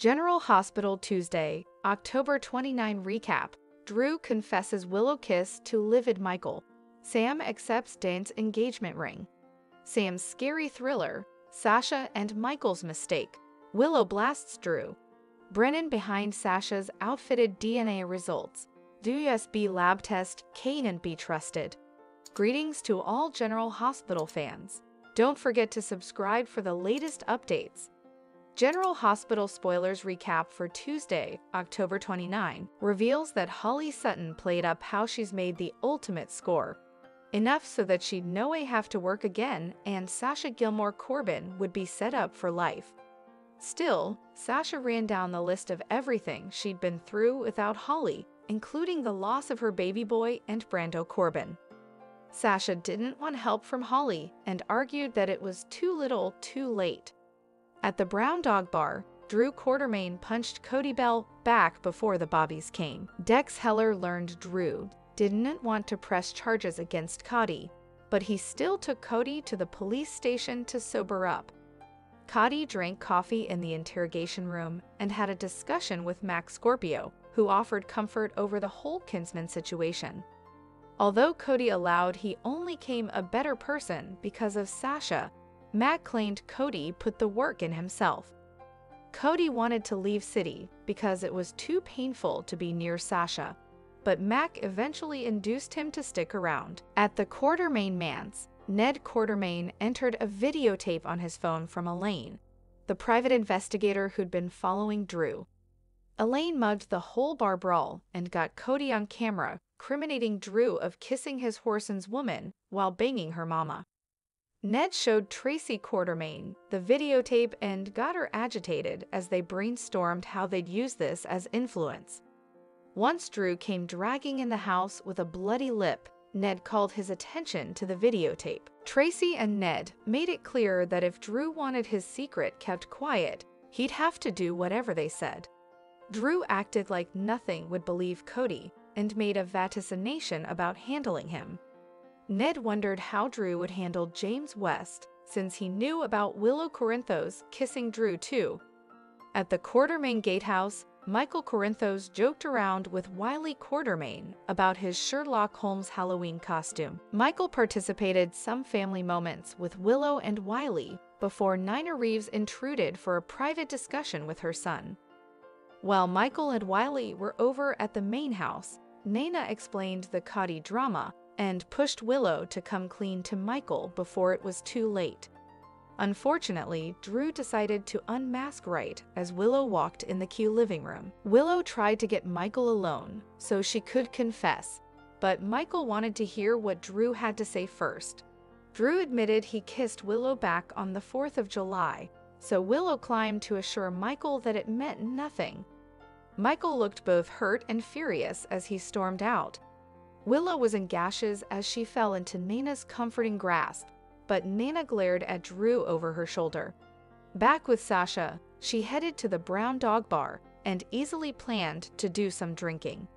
General Hospital Tuesday, October 29 recap. Drew confesses Willow kiss to livid Michael. Sam accepts Dan's engagement ring. Sam's scary thriller. Sasha and Michael's mistake. Willow blasts Drew. Brennan behind Sasha's outfitted DNA results. WSB lab test can't be trusted. Greetings to all General Hospital fans. Don't forget to subscribe for the latest updates. General Hospital spoilers recap for Tuesday, October 29, reveals that Holly Sutton played up how she's made the ultimate score. Enough so that she'd no way have to work again and Sasha Gilmore Corbin would be set up for life. Still, Sasha ran down the list of everything she'd been through without Holly, including the loss of her baby boy and Brando Corbin. Sasha didn't want help from Holly and argued that it was too little too late. At the Brown Dog Bar, Drew Quartermain punched Cody Bell back before the Bobbies came. Dex Heller learned Drew didn't want to press charges against Cody, but he still took Cody to the police station to sober up. Cody drank coffee in the interrogation room and had a discussion with Max Scorpio, who offered comfort over the whole Kinsman situation. Although Cody allowed he only came a better person because of Sasha, Mac claimed Cody put the work in himself. Cody wanted to leave city because it was too painful to be near Sasha, but Mac eventually induced him to stick around. At the Quartermain manse, Ned Quartermain entered a videotape on his phone from Elaine, the private investigator who'd been following Drew. Elaine mugged the whole bar brawl and got Cody on camera, criminating Drew of kissing his Horson's woman while banging her mama. Ned showed Tracy Quartermain the videotape and got her agitated as they brainstormed how they'd use this as influence. Once Drew came dragging in the house with a bloody lip, Ned called his attention to the videotape. Tracy and Ned made it clear that if Drew wanted his secret kept quiet, he'd have to do whatever they said. Drew acted like nothing would believe Cody and made a vaticination about handling him. Ned wondered how Drew would handle James West, since he knew about Willow Corinthos kissing Drew too. At the Quartermain gatehouse, Michael Corinthos joked around with Wiley Quartermain about his Sherlock Holmes Halloween costume. Michael participated some family moments with Willow and Wiley before Nina Reeves intruded for a private discussion with her son. While Michael and Wiley were over at the main house, Nina explained the Cody drama and pushed Willow to come clean to Michael before it was too late. Unfortunately, Drew decided to unmask right as Willow walked in the Q living room. Willow tried to get Michael alone so she could confess, but Michael wanted to hear what Drew had to say first. Drew admitted he kissed Willow back on the 4th of July, so Willow climbed to assure Michael that it meant nothing. Michael looked both hurt and furious as he stormed out. Willow was in gashes as she fell into Nina's comforting grasp, but Nina glared at Drew over her shoulder. Back with Sasha, she headed to the Brown Dog Bar and easily planned to do some drinking.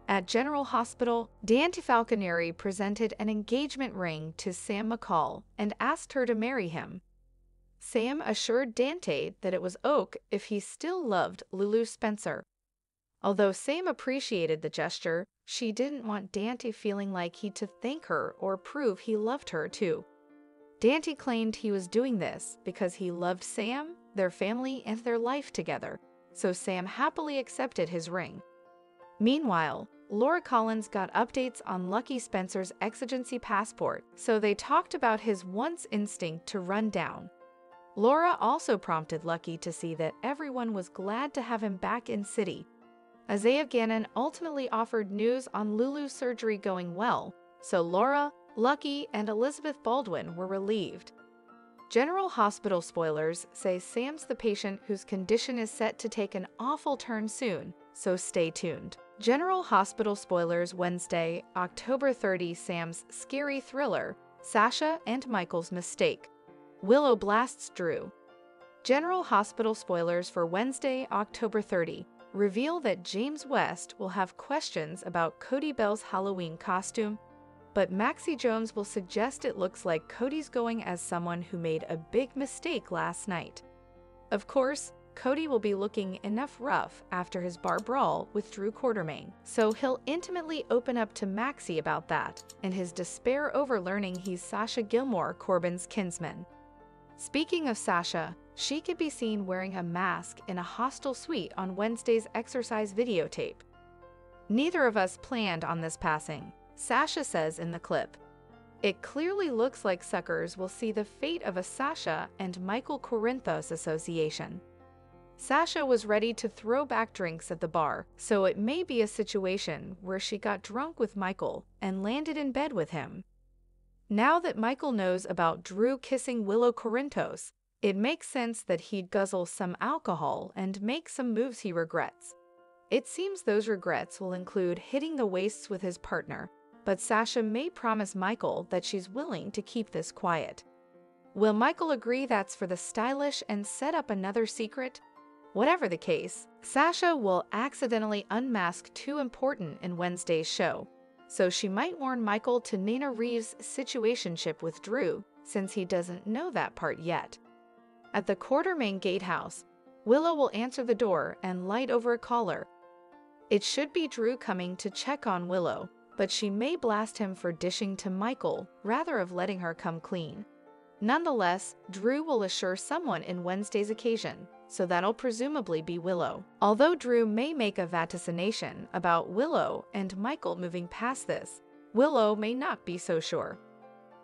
At General Hospital, Dante Falconeri presented an engagement ring to Sam McCall and asked her to marry him. Sam assured Dante that it was oak if he still loved Lulu Spencer. Although Sam appreciated the gesture, she didn't want Dante feeling like he'd to thank her or prove he loved her too. Dante claimed he was doing this because he loved Sam, their family, and their life together, so Sam happily accepted his ring. Meanwhile, Laura Collins got updates on Lucky Spencer's exigency passport, so they talked about his once instinct to run down. Laura also prompted Lucky to see that everyone was glad to have him back in city. Isaiah Gannon ultimately offered news on Lulu's surgery going well, so Laura, Lucky, and Elizabeth Baldwin were relieved. General Hospital spoilers say Sam's the patient whose condition is set to take an awful turn soon, so stay tuned. General Hospital spoilers Wednesday, October 30. Sam's scary thriller, Sasha and Michael's mistake. Willow blasts Drew. General Hospital spoilers for Wednesday, October 30. Reveal that James West will have questions about Cody Bell's Halloween costume, but Maxie Jones will suggest it looks like Cody's going as someone who made a big mistake last night. Of course, Cody will be looking enough rough after his bar brawl with Drew Quartermaine, so he'll intimately open up to Maxie about that, and his despair over learning he's Sasha Gilmore, Corbin's kinsman. Speaking of Sasha, she could be seen wearing a mask in a hostel suite on Wednesday's exercise videotape. "Neither of us planned on this passing," Sasha says in the clip. "It clearly looks like suckers will see the fate of a Sasha and Michael Corinthos association." Sasha was ready to throw back drinks at the bar, so it may be a situation where she got drunk with Michael and landed in bed with him. Now that Michael knows about Drew kissing Willow Corinthos, it makes sense that he'd guzzle some alcohol and make some moves he regrets. It seems those regrets will include hitting the waists with his partner, but Sasha may promise Michael that she's willing to keep this quiet. Will Michael agree that's for the stylish and set up another secret? Whatever the case, Sasha will accidentally unmask too important in Wednesday's show, so she might warn Michael to Nina Reeves' situationship with Drew, since he doesn't know that part yet. At the Quartermaine gatehouse, Willow will answer the door and light over a caller. It should be Drew coming to check on Willow, but she may blast him for dishing to Michael rather of letting her come clean. Nonetheless, Drew will assure someone in Wednesday's occasion, so that'll presumably be Willow. Although Drew may make a vaticination about Willow and Michael moving past this, Willow may not be so sure.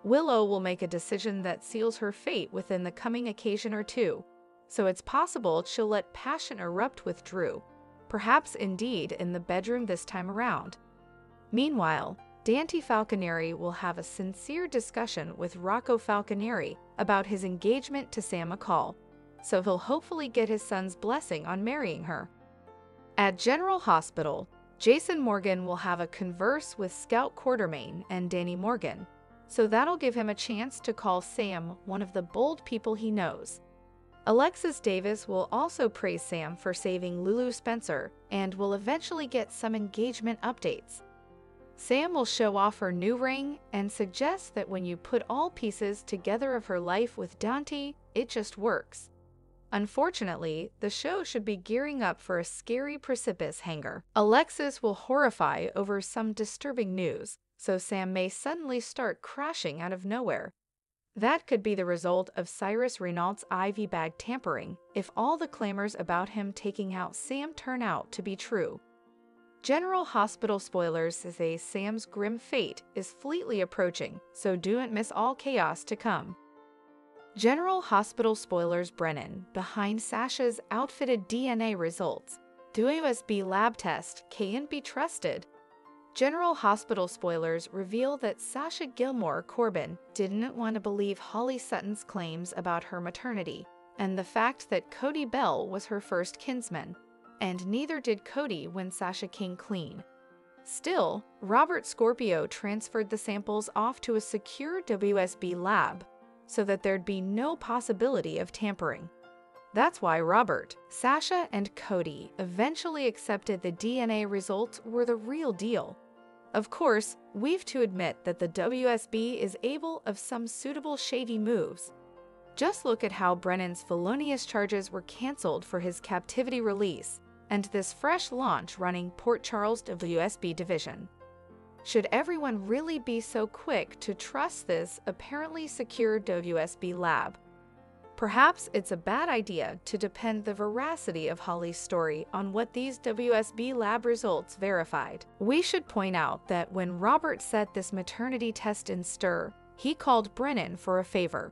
Willow will make a decision that seals her fate within the coming occasion or two, so it's possible she'll let passion erupt with Drew, perhaps indeed in the bedroom this time around. Meanwhile, Dante Falconeri will have a sincere discussion with Rocco Falconeri about his engagement to Sam McCall, so he'll hopefully get his son's blessing on marrying her. At General Hospital, Jason Morgan will have a converse with Scout Quartermaine and Danny Morgan, so that'll give him a chance to call Sam one of the bold people he knows. Alexis Davis will also praise Sam for saving Lulu Spencer and will eventually get some engagement updates. Sam will show off her new ring and suggest that when you put all pieces together of her life with Dante, it just works. Unfortunately, the show should be gearing up for a scary precipice hanger. Alexis will horrify over some disturbing news, so Sam may suddenly start crashing out of nowhere. That could be the result of Cyrus Renault's IV bag tampering if all the clamors about him taking out Sam turn out to be true. General Hospital spoilers say Sam's grim fate is fleetly approaching, so don't miss all chaos to come. General Hospital spoilers Brennan behind Sasha's outfitted DNA results. WSB lab test can't be trusted. General Hospital spoilers reveal that Sasha Gilmore Corbin didn't want to believe Holly Sutton's claims about her maternity and the fact that Cody Bell was her first kinsman, and neither did Cody when Sasha came clean. Still, Robert Scorpio transferred the samples off to a secure WSB lab so that there'd be no possibility of tampering. That's why Robert, Sasha, and Cody eventually accepted the DNA results were the real deal. Of course, we've to admit that the WSB is able of some suitable shady moves. Just look at how Brennan's felonious charges were canceled for his captivity release, and this fresh launch running Port Charles WSB division. Should everyone really be so quick to trust this apparently secure WSB lab? Perhaps it's a bad idea to depend the veracity of Holly's story on what these WSB lab results verified. We should point out that when Robert set this maternity test in stir, he called Brennan for a favor.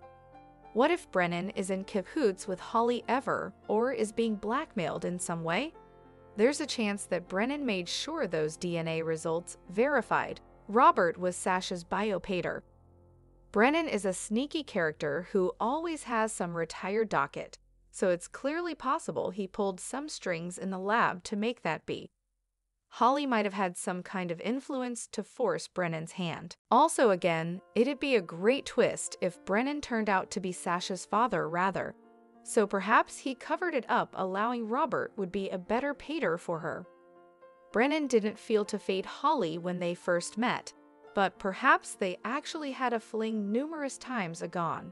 What if Brennan is in cahoots with Holly ever, or is being blackmailed in some way? There's a chance that Brennan made sure those DNA results verified Robert was Sasha's biopater. Brennan is a sneaky character who always has some retired docket, so it's clearly possible he pulled some strings in the lab to make that be. Holly might have had some kind of influence to force Brennan's hand. Also again, it'd be a great twist if Brennan turned out to be Sasha's father rather, so perhaps he covered it up allowing Robert would be a better pater for her. Brennan didn't feel to fade Holly when they first met, but perhaps they actually had a fling numerous times agone.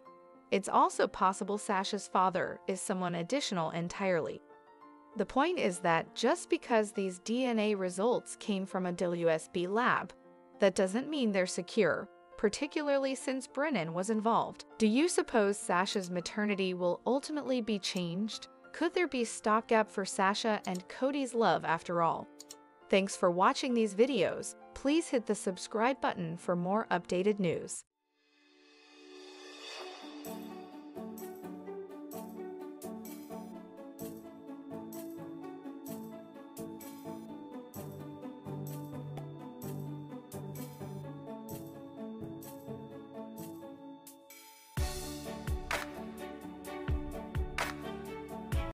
It's also possible Sasha's father is someone additional entirely. The point is that just because these DNA results came from a WSB lab, that doesn't mean they're secure, particularly since Brennan was involved. Do you suppose Sasha's maternity will ultimately be changed? Could there be stopgap for Sasha and Cody's love after all? Thanks for watching these videos. Please hit the subscribe button for more updated news.